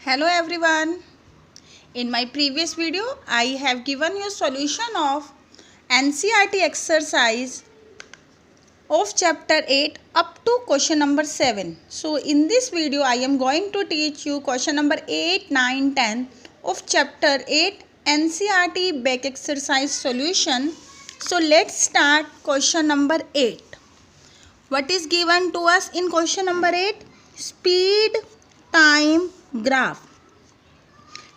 Hello everyone. In my previous video, I have given you solution of NCERT exercise of chapter 8 up to question number 7. So in this video, I am going to teach you question number 8, 9, 10 of chapter 8 NCERT back exercise solution. So let's start question number 8. What is given to us in question number 8? Speed time graph.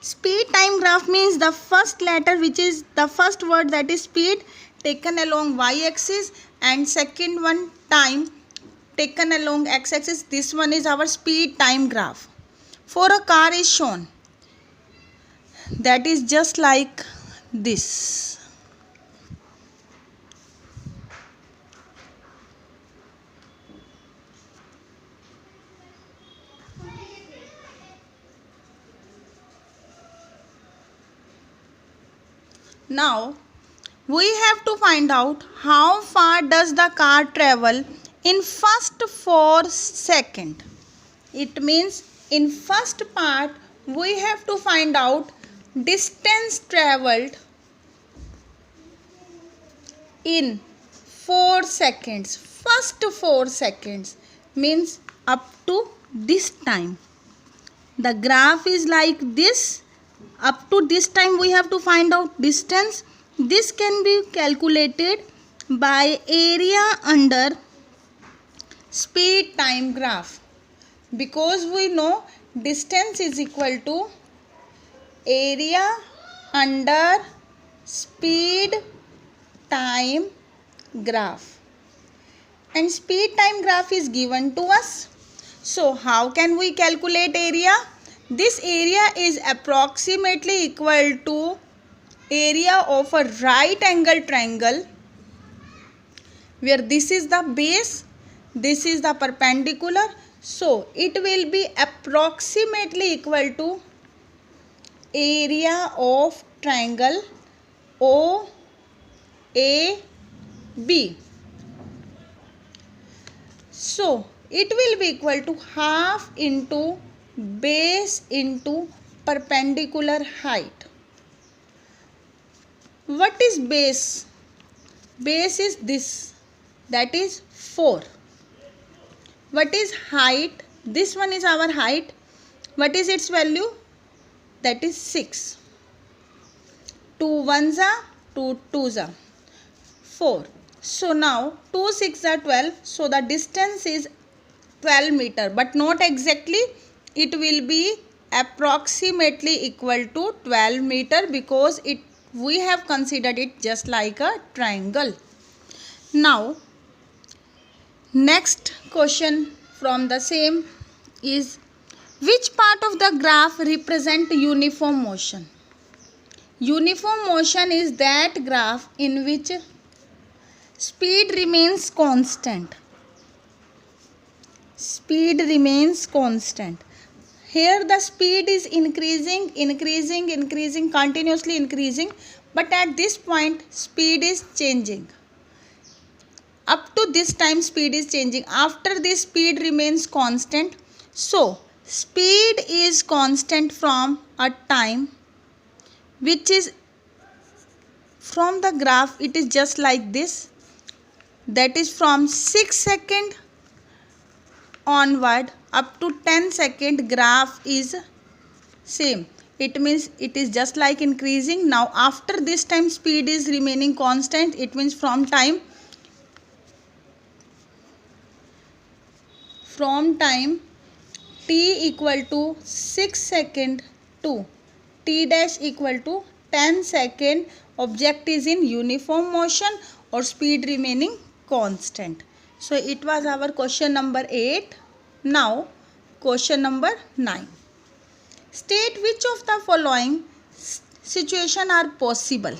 Speed time graph means the first letter, which is the first word, that is speed, taken along y-axis, and second one time taken along x-axis. This one is our speed time graph. For a car is shown, that is just like this. Now we have to find out how far does the car travel in first 4 seconds. It means in first part we have to find out distance traveled in 4 seconds. First 4 seconds means up to this time. The graph is like this. Up to this time we have to find out distance. This can be calculated by area under speed time graph, because we know distance is equal to area under speed time graph, and speed time graph is given to us. So how can we calculate area? This area is approximately equal to area of a right angle triangle, where this is the base, this is the perpendicular. So it will be approximately equal to area of triangle OAB. So it will be equal to half into base into perpendicular height. What is base? Base is this, that is 4. What is height? This one is our height. What is its value? That is 6. 2 ones are 2 twos are 4. So now 2 6 are 12. So the distance is 12 meter, but not exactly. It will be approximately equal to 12 meter, because we have considered it just like a triangle. Now next question from the same is, which part of the graph represent uniform motion? Uniform motion is that graph in which speed remains constant. Speed remains constant. Here the speed is increasing, continuously increasing, but at this point speed is changing. Up to this time speed is changing. After this speed remains constant. So speed is constant from a time which is from the graph, it is just like this, that is from 6 seconds onward up to 10 second graph is same. It means it is just like increasing. Now after this time speed is remaining constant. It means from time t equal to 6 second to t dash equal to 10 second, object is in uniform motion or speed remaining constant. So it was our question number 8. Now question number 9. State which of the following situation are possible.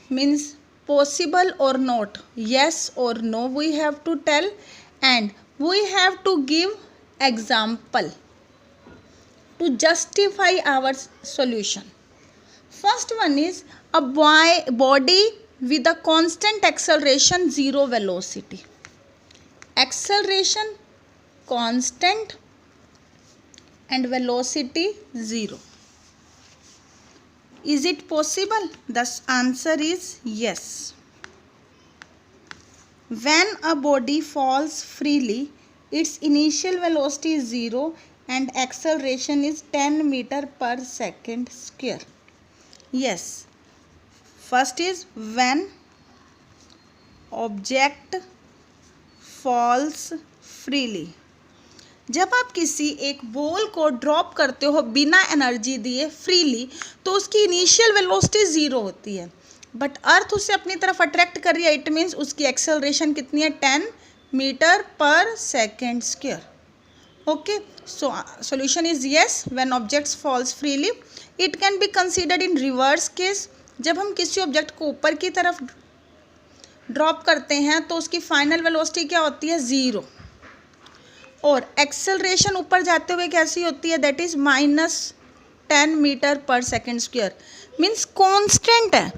Means possible or not, yes or no we have to tell, and we have to give example to justify our solution. First one is a body with a constant acceleration, 0 velocity. Acceleration constant and velocity 0. Is it possible? The answer is yes. When a body falls freely, its initial velocity is 0 and acceleration is 10 meter per second square. Yes. First is when object falls freely. जब आप किसी एक ball को drop करते हो बिना energy दिए freely, तो उसकी इनिशियल वेलोसिटी 0 होती है, बट अर्थ उसे अपनी तरफ अट्रैक्ट कर रही है. इट मीन्स उसकी एक्सेलरेशन कितनी है? 10 metre per second square. Okay, so solution is yes. When objects falls freely, it can be considered in reverse case. जब हम किसी ऑब्जेक्ट को ऊपर की तरफ ड्रॉप करते हैं तो उसकी फाइनल वेलोसिटी क्या होती है? 0. और एक्सेलरेशन ऊपर जाते हुए कैसी होती है? That is -10 metre per second square. Means constant है.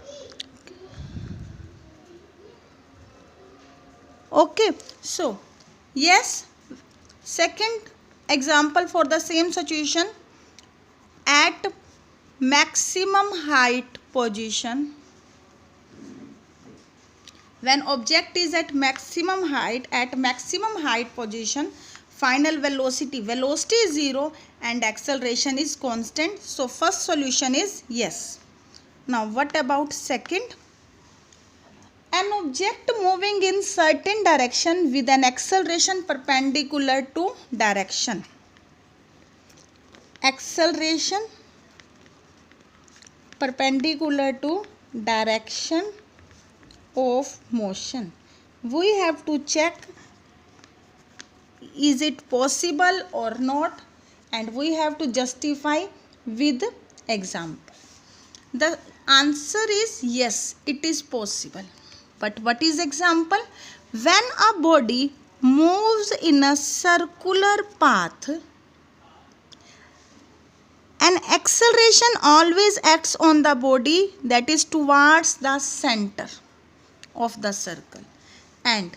Okay, so yes. Second example for the same situation. At maximum height position, when object is at maximum height position, final velocity is 0 and acceleration is constant. So first solution is yes. Now what about second? An object moving in certain direction with an acceleration perpendicular to direction. Acceleration perpendicular to direction of motion. We have to check is it possible or not, and we have to justify with example. The answer is yes, it is possible. But what is example? When a body moves in a circular path, an acceleration always acts on the body that is towards the center of the circle, and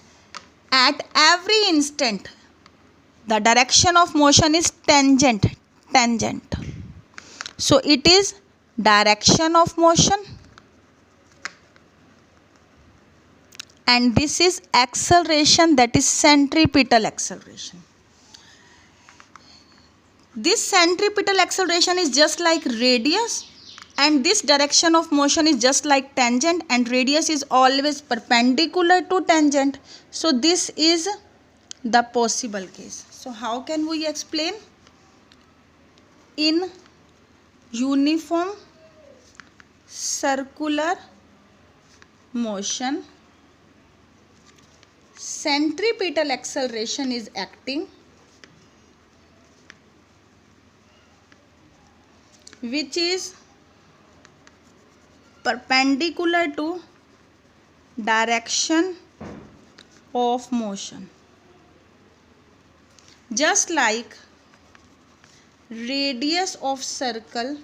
at every instant the direction of motion is tangent. So it is direction of motion, and this is acceleration, that is centripetal acceleration. This centripetal acceleration is just like radius, and this direction of motion is just like tangent, and radius is always perpendicular to tangent. So this is the possible case. So how can we explain? In uniform circular motion, centripetal acceleration is acting, which is perpendicular to direction of motion. Just like radius of circle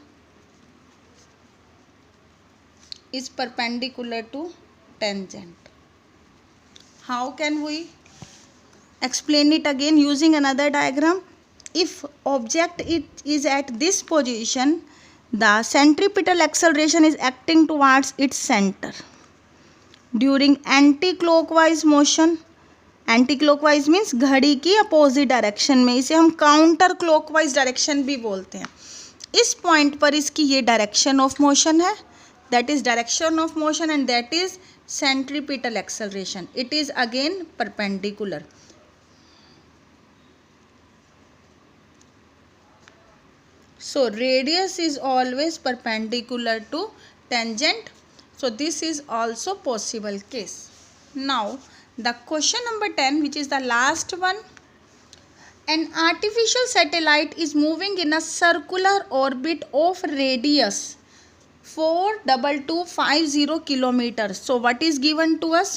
is perpendicular to tangent. How can we explain it again using another diagram? If object is at this position, the centripetal acceleration is acting towards its center. During anti-clockwise motion, anti-clockwise means घड़ी की opposite direction में, इसे हम counter clockwise direction भी बोलते हैं. इस point पर इसकी ये डायरेक्शन ऑफ मोशन है, that is direction of motion, and that is centripetal acceleration. It is again perpendicular. So radius is always perpendicular to tangent. So this is also possible case. Now the question number 10, which is the last one. An artificial satellite is moving in a circular orbit of radius 42250 kilometers. So what is given to us?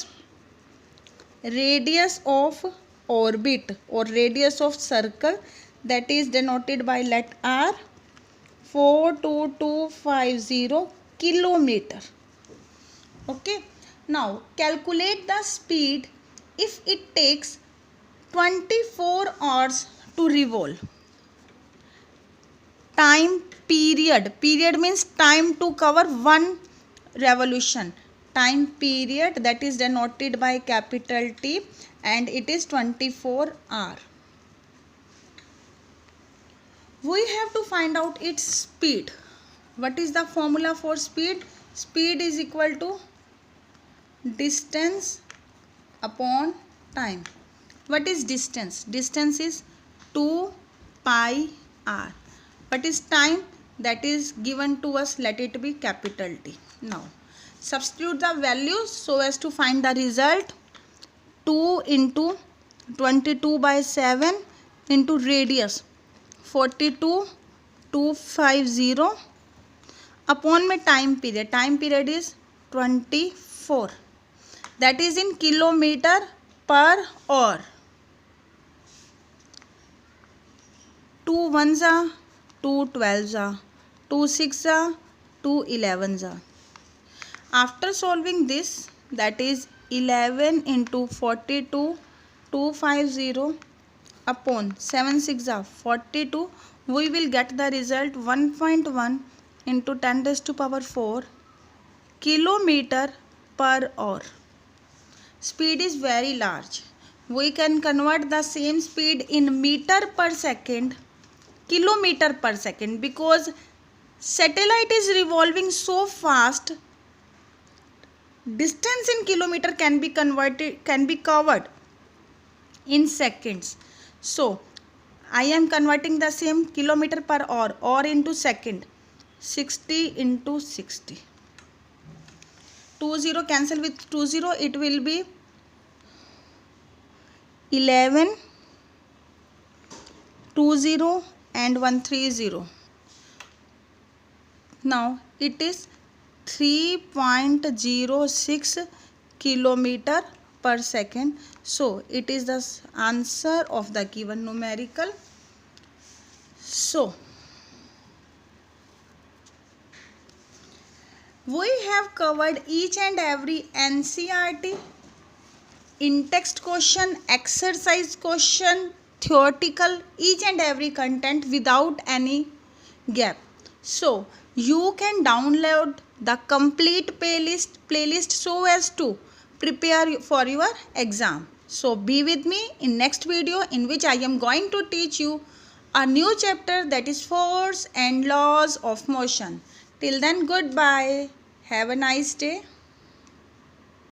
Radius of orbit or radius of circle, that is denoted by letter R, 42250 kilometer. Okay. Now calculate the speed if it takes 24 hours to revolve. time period. Period means time to cover one revolution. Time period, that is denoted by capital T, and it is 24 hours. We have to find out its speed. What is the formula for speed? Speed is equal to distance upon time. What is distance? Distance is 2 pi r. What is time? That is given to us, let it be capital T. Now substitute the values so as to find the result. 2 into 22 by 7 into radius 42,250 upon my time period. Time period is 24. That is in kilometer per hour. 2 ones are 2 12s are 2 6 are 2 11s are. After solving this, that is 11 into 42,250 upon 7 6 are 42, we will get the result 1.1 into 10 raised to power 4 kilometer per hour. Speed is very large. We can convert the same speed in meter per second, kilometer per second, because satellite is revolving so fast. Distance in kilometer can be covered in seconds. So I am converting the same kilometer per hour or into second. 60 into 60. 20 cancel with 20, it will be 11, 20 and 130. Now it is 3.06 kilometer per second. So it is the answer of the given numerical. So we have covered each and every NCERT in-text question, exercise question, theoretical, each and every content without any gap. So you can download the complete playlist so as to prepare for your exam. So be with me in next video, in which I am going to teach you a new chapter, that is force and laws of motion. Till then, goodbye. Have a nice day.